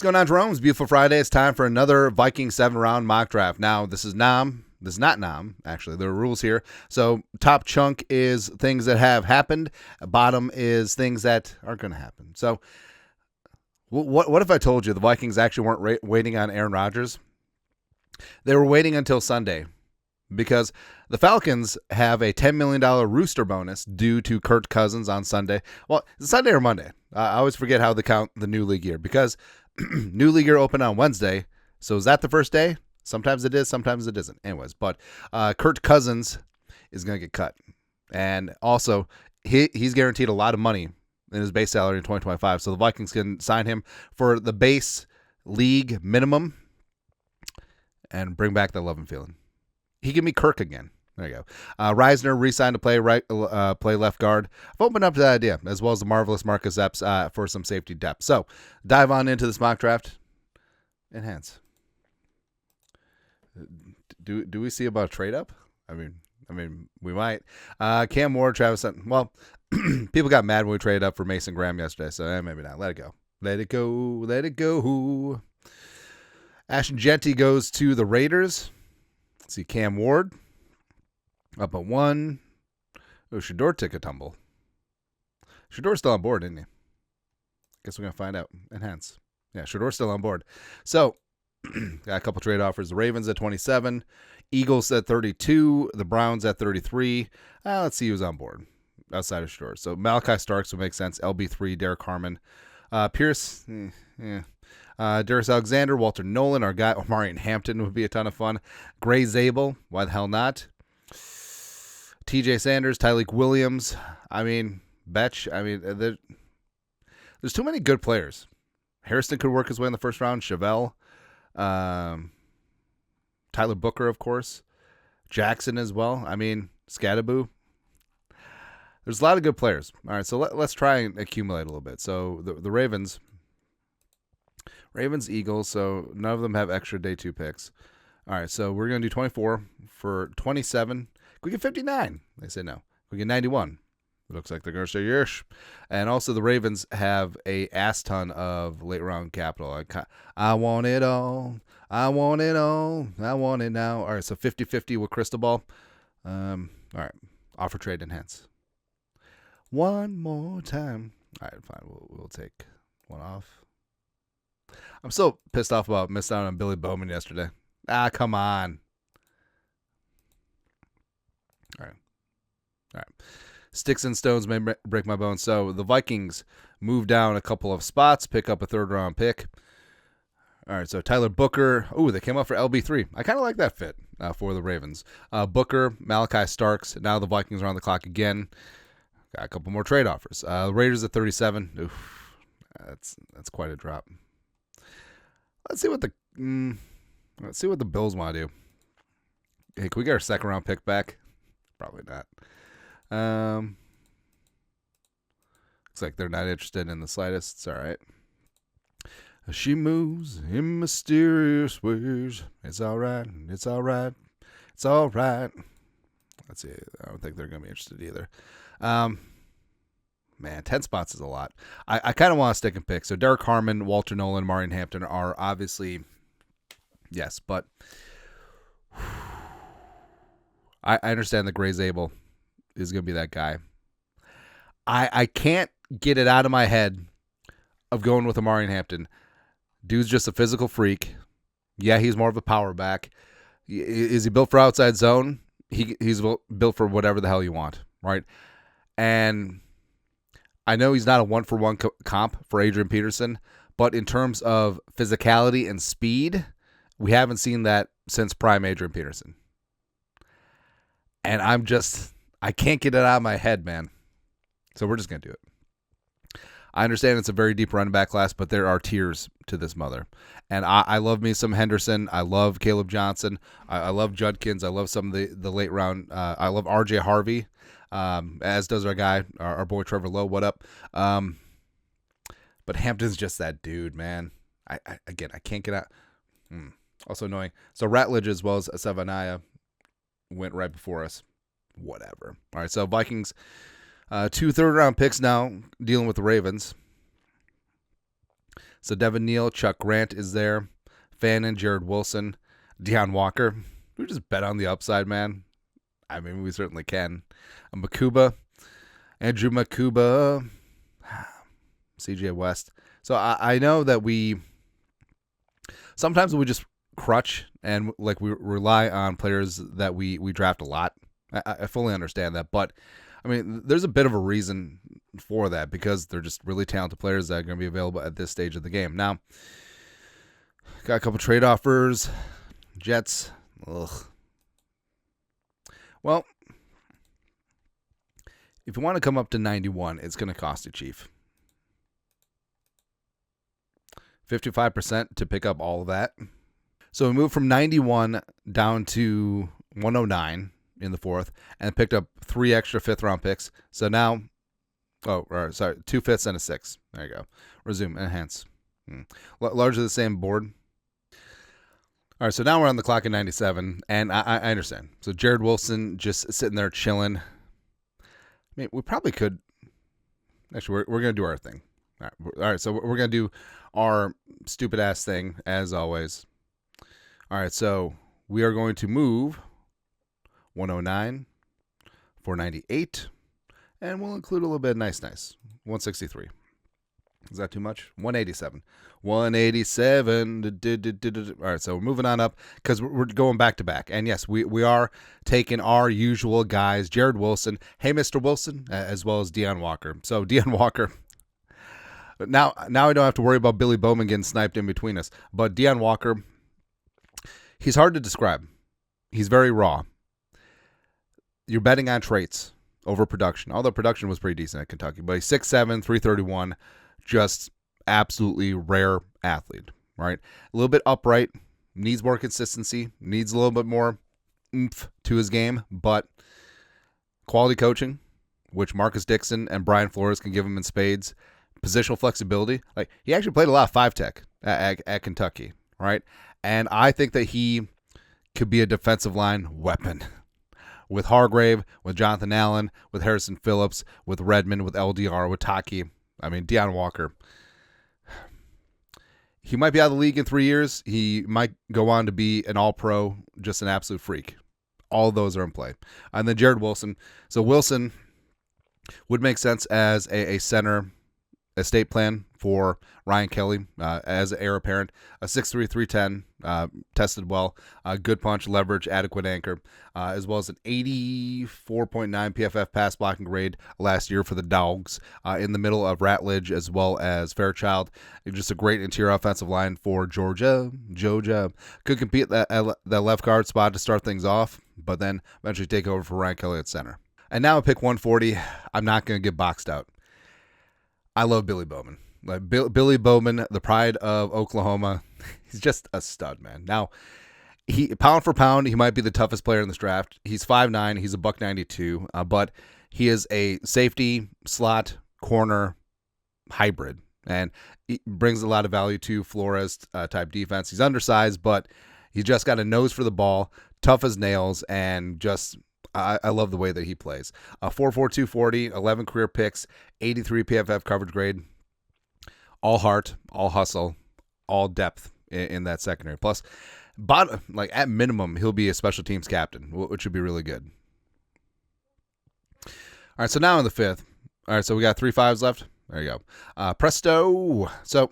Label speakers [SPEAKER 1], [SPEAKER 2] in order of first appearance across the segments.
[SPEAKER 1] What's going on, Jerome? It's Beautiful Friday. It's time for another Vikings 7-round mock draft. Now, this is Nam. This is not Nam, actually. There are rules here. So, top chunk is things that have happened. Bottom is things that aren't going to happen. So, what if I told you the Vikings actually weren't waiting on Aaron Rodgers? They were waiting until Sunday because the Falcons have a $10 million rooster bonus due to Kirk Cousins on Sunday. Well, Sunday or Monday. I always forget how they count the new league year because new league year opened on Wednesday. So is that the first day? Sometimes it is, sometimes it isn't. Anyways, but Kirk Cousins is going to get cut. And also, he's guaranteed a lot of money in his base salary in 2025. So the Vikings can sign him for the base league minimum and bring back that love and feeling. He can be Kirk again. There you go. Reisner re-signed to play left guard. I've opened up to that idea, as well as the marvelous Marcus Epps for some safety depth. So, dive on into this mock draft. Enhance. Do we see about a trade up? I mean, we might. Cam Ward, Travis Hunter. Well, people got mad when we traded up for Mason Graham yesterday, so maybe not. Let it go. Let it go. Let it go. Ashton Jeanty goes to the Raiders. Let's see, Cam Ward. Up at 1. Oh, Shador took a tumble. Shador's still on board, isn't he? Guess we're going to find out. Enhance. Yeah, Shador's still on board. So, got a couple trade offers. The Ravens at 27. Eagles at 32. The Browns at 33. Let's see who's on board outside of Shador. So, Malachi Starks would make sense. LB3, Derek Harmon. Pierce, Darius Alexander, Walter Nolan, our guy, Omarion Hampton would be a ton of fun. Gray Zabel, why the hell not? TJ Sanders, Tyleek Williams. Betch. There's too many good players. Harrison could work his way in the first round. Chevelle. Tyler Booker, of course. Jackson as well. Scadaboo. There's a lot of good players. All right, so let's try and accumulate a little bit. So the Ravens, Eagles, so none of them have extra day 2 picks. All right, so we're going to do 24 for 27. We get 59. They say no. We get 91. It looks like they're going to say yes. And also the Ravens have a ass ton of late round capital. I want it all. I want it all. I want it now. All right, so 50-50 with Cristobal. All right, offer trade enhance. One more time. All right, fine. We'll take one off. I'm so pissed off about missing out on Billy Bowman yesterday. Come on. All right. Sticks and stones may break my bones. So the Vikings move down a couple of spots, pick up a 3rd-round pick. All right, so Tyler Booker. Ooh, they came up for LB3. I kind of like that fit for the Ravens. Booker, Malachi Starks. Now the Vikings are on the clock again. Got a couple more trade offers. The Raiders at 37. Oof, that's quite a drop. Let's see what the Bills want to do. Hey, can we get our 2nd-round pick back? Probably not. Looks like they're not interested in the slightest. It's all right. She moves in mysterious ways. It's all right. It's all right. It's all right. Let's see. I don't think they're going to be interested either. Man, 10 spots is a lot. I kind of want to stick and pick. So Derek Harmon, Walter Nolan, Omarion Hampton are obviously yes, but I understand that Gray Zabel is going to be that guy. I can't get it out of my head of going with Omarion Hampton. Dude's just a physical freak. Yeah, he's more of a power back. Is he built for outside zone? He's built for whatever the hell you want, right? And I know he's not a 1-for-1 comp for Adrian Peterson, but in terms of physicality and speed, we haven't seen that since prime Adrian Peterson. And I can't get it out of my head, man. So we're just going to do it. I understand it's a very deep running back class, but there are tiers to this mother. And I love me some Henderson. I love Caleb Johnson. I love Judkins. I love some of the late round. I love R.J. Harvey, as does our guy, our boy Trevor Lowe. What up? But Hampton's just that dude, man. I can't get out. Also annoying. So Ratledge as well as Savania went right before us. Whatever. All right, so Vikings, 2 third-round picks now, dealing with the Ravens. So Devin Neal, Chuck Grant is there. Fannin, Jared Wilson, Deion Walker. We just bet on the upside, man. I mean, we certainly can. Makuba, Andrew Makuba, CJ West. So I know that sometimes we just crutch and we rely on players that we draft a lot. I fully understand that, but I mean, there's a bit of a reason for that because they're just really talented players that are going to be available at this stage of the game. Now, got a couple trade offers. Jets. Ugh. Well, if you want to come up to 91, it's going to cost you, Chief. 55% to pick up all of that. So we moved from 91 down to 109 in the fourth and picked up 3 extra fifth-round picks. So now, 2 fifths and a 6. There you go. Resume, enhance. Largely the same board. All right, so now we're on the clock at 97, and I understand. So Jared Wilson just sitting there chilling. I mean, we probably could. Actually, we're going to do our thing. All right, so we're going to do our stupid-ass thing, as always. All right, so we are going to move 109, 498, and we'll include a little bit of nice. 163. Is that too much? 187. 187. All right, so we're moving on up because we're going back to back. And yes, we are taking our usual guys, Jared Wilson, hey, Mr. Wilson, as well as Deion Walker. So Deion Walker, now I don't have to worry about Billy Bowman getting sniped in between us. But Deion Walker, he's hard to describe. He's very raw. You're betting on traits over production, although production was pretty decent at Kentucky. But he's 6'7", 331, just absolutely rare athlete, right? A little bit upright, needs more consistency, needs a little bit more oomph to his game, but quality coaching, which Marcus Dixon and Brian Flores can give him in spades, positional flexibility. Like, he actually played a lot of 5-tech at Kentucky, right? And I think that he could be a defensive line weapon with Hargrave, with Jonathan Allen, with Harrison Phillips, with Redmond, with LDR, with Taki. I mean, Deion Walker. He might be out of the league in 3 years. He might go on to be an all-pro, just an absolute freak. All of those are in play. And then Jared Wilson. So Wilson would make sense as a center estate plan for Ryan Kelly as an heir apparent. A 6'3", 310, tested well. Good punch, leverage, adequate anchor, as well as an 84.9 PFF pass blocking grade last year for the Dogs in the middle of Ratledge as well as Fairchild. Just a great interior offensive line for Georgia. Could compete at that left guard spot to start things off, but then eventually take over for Ryan Kelly at center. And now at pick 140, I'm not going to get boxed out. I love Billy Bowman. Like Billy Bowman, the pride of Oklahoma. He's just a stud, man. Now, he pound for pound, he might be the toughest player in this draft. He's 5'9", he's a $192, but he is a safety, slot, corner hybrid, and he brings a lot of value to Flores type defense. He's undersized, but he's just got a nose for the ball, tough as nails, and just I love the way that he plays. 4'4", 240, 11 career picks, 83 PFF coverage grade. All heart, all hustle, all depth in that secondary. Plus, at minimum, he'll be a special teams captain, which would be really good. All right, so now in the fifth. All right, so we got 3 5s left. There you go. Presto. So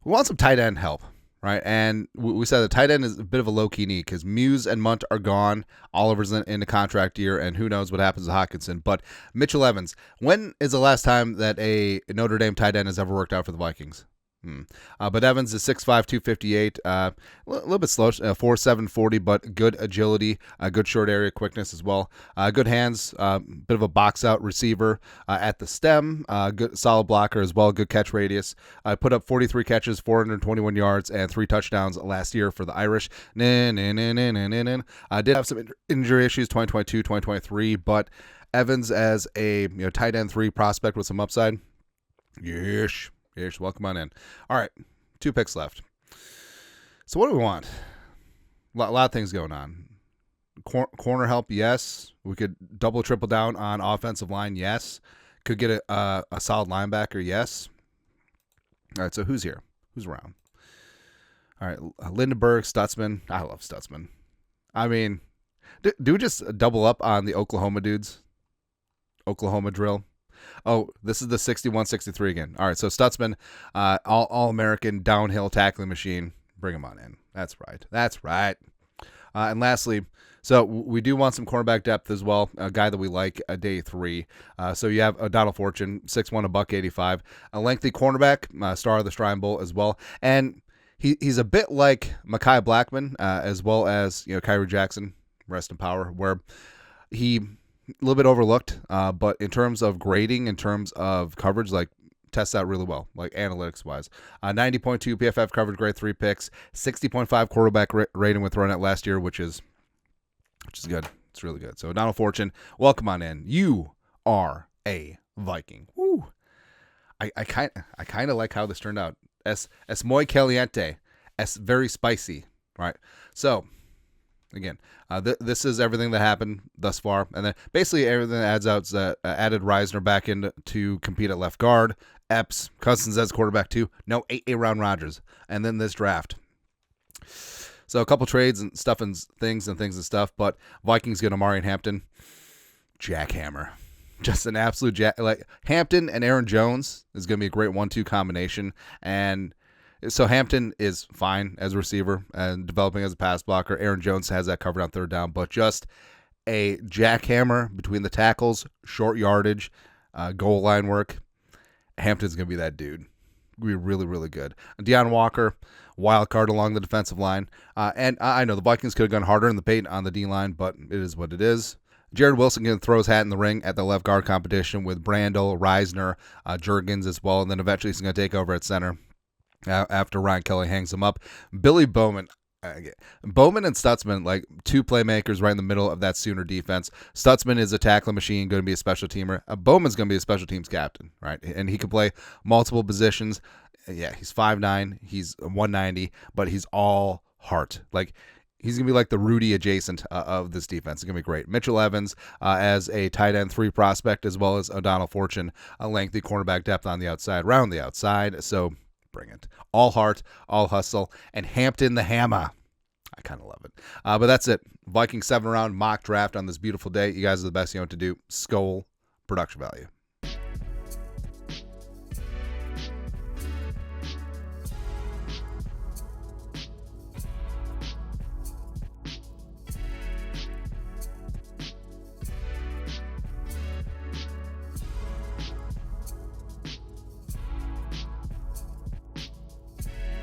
[SPEAKER 1] we want some tight end help, right? And we said the tight end is a bit of a low-key need because Muse and Munt are gone. Oliver's in the contract year, and who knows what happens to Hockenson. But Mitchell Evans, when is the last time that a Notre Dame tight end has ever worked out for the Vikings? But Evans is 6'5", 258, a little bit slow, 4'7", 40, but good agility, good short area quickness as well. Good hands, bit of a box out receiver at the stem, good solid blocker as well, good catch radius. Put up 43 catches, 421 yards, and 3 touchdowns last year for the Irish. Did have some injury issues 2022, 2023, but Evans as a tight end 3 prospect with some upside. Yes. Welcome on in. All right, 2 picks left. So what do we want? A lot of things going on. Corner help, yes. We could double, triple down on offensive line, yes. Could get a solid linebacker, yes. All right, so who's here? Who's around? All right, Lindenberg, Stutzman. I love Stutzman. I mean, do we just double up on the Oklahoma dudes? Oklahoma drill. Oh, this is the 61-63 again. All right, so Stutzman, all-American downhill tackling machine. Bring him on in. That's right. That's right. And lastly, so we do want some cornerback depth as well. A guy that we like, day 3. So you have Donald Fortune, 6'1", $185. A lengthy cornerback, star of the Shrine Bowl as well. And he's a bit like Mekhi Blackman, as well as Kyrie Jackson, rest in power, where he a little bit overlooked, but in terms of grading, in terms of coverage, like tests out really well, like analytics wise. 90.2 PFF coverage, grade 3 picks, 60.5 quarterback rating with Ronette last year, which is good. It's really good. So Donald Fortune, welcome on in. You are a Viking. Woo. I kind of like how this turned out. Es muy caliente, es very spicy. Right. So again, this is everything that happened thus far, and then basically everything that adds out is added Reisner back in to compete at left guard. Epps, Cousins as quarterback too. No, Aaron Rodgers, and then this draft. So a couple trades and stuff and things and stuff, but Vikings get Amari and Hampton. Jackhammer. Just an absolute like Hampton and Aaron Jones is going to be a great 1-2 combination. And so Hampton is fine as a receiver and developing as a pass blocker. Aaron Jones has that covered on third down, but just a jackhammer between the tackles, short yardage, goal line work. Hampton's going to be that dude. Be really, really good. Deion Walker, wild card along the defensive line. And I know the Vikings could have gone harder in the paint on the D-line, but it is what it is. Jared Wilson going to throw his hat in the ring at the left guard competition with Brandel, Reisner, Juergens as well, and then eventually he's going to take over at center after Ryan Kelly hangs him up. Billy Bowman. Bowman and Stutzman, like two playmakers right in the middle of that Sooner defense. Stutzman is a tackling machine, going to be a special teamer. Bowman's going to be a special teams captain, right? And he can play multiple positions. Yeah, he's 5'9", he's 190, but he's all heart. Like, he's going to be like the Rudy adjacent of this defense. It's going to be great. Mitchell Evans as a tight end 3 prospect, as well as O'Donnell Fortune, a lengthy cornerback depth on the outside, round the outside. So bring it. All heart, all hustle, and Hampton the Hammer. I kind of love it. But that's it. Viking 7-round mock draft on this beautiful day. You guys are the best. You know what to do. Skol, production value.